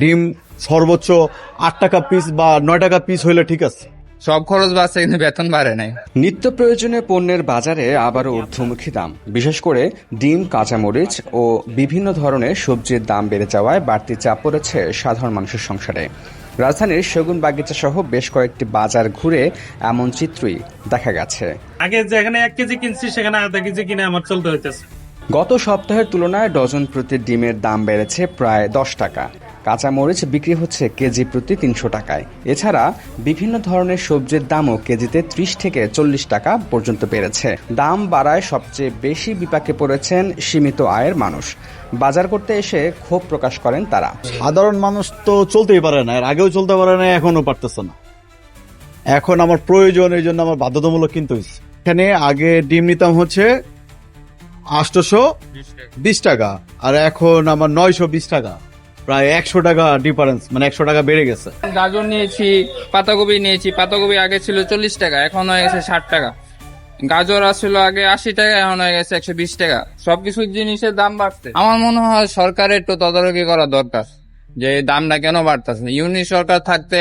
ডিম সর্বোচ্চ 8 টাকা পিস বা 9 টাকা পিস হইলে ঠিক আছে। সব খরচ বাড়ছে কিন্তু বেতন বাড়ে নাই। নিত্য প্রয়োজনীয় পণ্যের বাজারে আবারও ঊর্ধ্বমুখী দাম, বিশেষ করে ডিম, কাঁচামরিচ ও বিভিন্ন ধরনের সবজির দাম বেড়ে যাওয়ায় বাড়তি চাপ পড়েছে সাধারণ মানুষের সংসারে। রাজধানীর সেগুন বাগিচা সহ বেশ কয়েকটি বাজার ঘুরে এমন চিত্রই দেখা গেছে। আগে যেখানে 1 কেজি কিনছি সেখানে আধা কেজি কিনে আমার চলতে হইতেছে। গত সপ্তাহের তুলনায় ডজন প্রতি ডিমের দাম বেড়েছে প্রায় 10 টাকা। কাঁচামরিচ বিক্রি হচ্ছে কেজি প্রতি 300 টাকায়। এছাড়া বিভিন্ন ধরনের সবজির দামও কেজিতে 30 থেকে 40 টাকা পর্যন্ত বেড়েছে। দাম বাড়ায় সবচেয়ে বেশি বিপাকে পড়েছেন সীমিত আয়ের মানুষ। বাজার করতে এসে ক্ষোভ প্রকাশ করেন তারা। সাধারণ মানুষ তো চলতেই পারে না, এর আগেও চলতে পারে না, এখনো পারতেছে না। এখন আমার প্রয়োজন, এই জন্য আমার বাধ্যতামূলক কিনতে হয়েছে। এখানে আগে ডিম নিতাম হচ্ছে 820 টাকা, আর এখন আমার 920 টাকা, প্রায় 100 টাকা ডিফারেন্স, মানে 100 টাকা বেড়ে গেছে। গাজর নিয়েছি, পাতাকপি নিয়েছি। পাতাকপি আগে ছিল 40 টাকা, এখন হয়ে গেছে 60 টাকা। গাজর আসছিল আগে 80 টাকা, এখন হয়ে গেছে 120 টাকা। সবকিছু জিনিসের দাম বাড়ছে। আমার মনে হয় সরকারের একটু তদারকি করা দরকার, যে দামটা কেন বাড়তেছে। ইউনিট সরকার থাকতে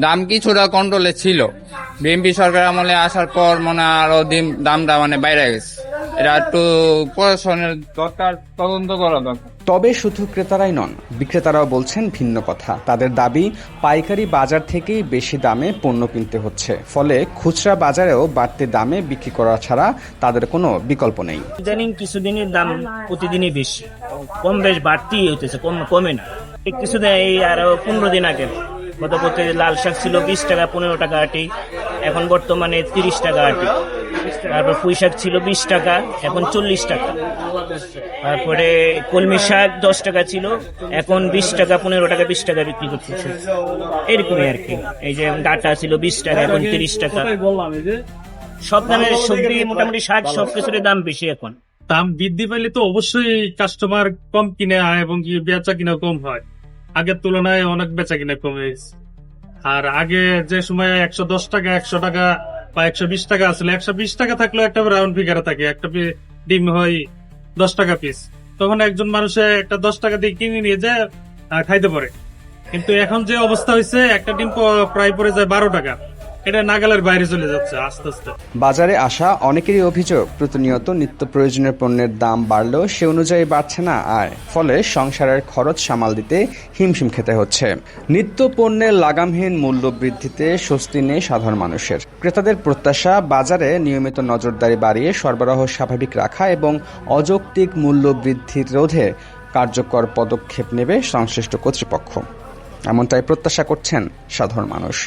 দাম কিছুটা কন্ট্রোলে ছিল। বিএনপি সরকার আমলে আসার পর মনে হয় আরো দামটা বাইরে গেছে। এটা একটু প্রশাসনের দরকার, তদন্ত করা দরকার। তবে শুধু ক্রেতারাই নন, বিক্রেতারাও বলছেন ভিন্ন কথা। তাদের দাবি, পাইকারি বাজার থেকেই বেশি দামে পণ্য কিনতে হচ্ছে, ফলে খুচরা বাজারেও বাড়তি দামে বিক্রি করা ছাড়া তাদের কোনো বিকল্প নেই। ইদানিং কিছুদিনের দাম প্রতিদিনই বেশি, কম বেশ বাড়তি হইতেছে, কমে না। কিছুদিন এই আরো 15 দিন আগে গত লাল শাক ছিল 20 টাকা 15 টাকা আটি, এখন বর্তমানে 30 টাকা আটি। তারপর পুঁই শাক ছিল 20 টাকা, এখন 40 টাকা। তারপরে কলমি শাক 10 টাকা ছিল, এখন 20 টাকা 15 টাকা 20 টাকা বিক্রি করতেছে, এরকমই আর কি। এই যে ডাটা ছিল 20 টাকা, এখন 30 টাকা। সব দামের সবজি, মোটামুটি শাক সবকিছুর দাম বেশি এখন। দাম বৃদ্ধি পাইলে তো অবশ্যই কাস্টমার কম কিনে এবং কি বেচা কিনা কম হয়। আগের তুলনায় অনেক বেচা কিনা কমে গেছে। আর আগে যে সময় 110 টাকা, 100 টাকা বা 120 টাকা আসলে, 120 টাকা থাকলেও একটা রাউন্ড ফিগারে থাকে, একটা ডিম হয় 10 টাকা পিস। তখন একজন মানুষে একটা 10 টাকা দিয়ে কিনে নিয়ে যায় খাইতে পারে। কিন্তু এখন যে অবস্থা হয়েছে, একটা ডিম প্রায় পড়ে যায় 12 টাকা। এটা নাগালের বাইরে চলে যাচ্ছে আস্তে আস্তে। বাজারে আসা অনেকেরই অভিযোগ, প্রতিনিয়ত নিত্য প্রয়োজনীয় পণ্যের দাম বাড়লেও সে অনুযায়ী বাড়ছে না আয়, ফলে সংসারের খরচ সামাল দিতে হিমশিম খেতে হচ্ছে। নিত্য পণ্যের লাগামহীন মূল্য বৃদ্ধিতে স্বস্তি নেই সাধারণ মানুষের। ক্রেতাদের প্রত্যাশা, বাজারে নিয়মিত নজরদারি বাড়িয়ে সরবরাহ স্বাভাবিক রাখা এবং অযৌক্তিক মূল্য বৃদ্ধির রোধে কার্যকর পদক্ষেপ নেবে সংশ্লিষ্ট কর্তৃপক্ষ। এমনটাই প্রত্যাশা করছেন সাধারণ মানুষ।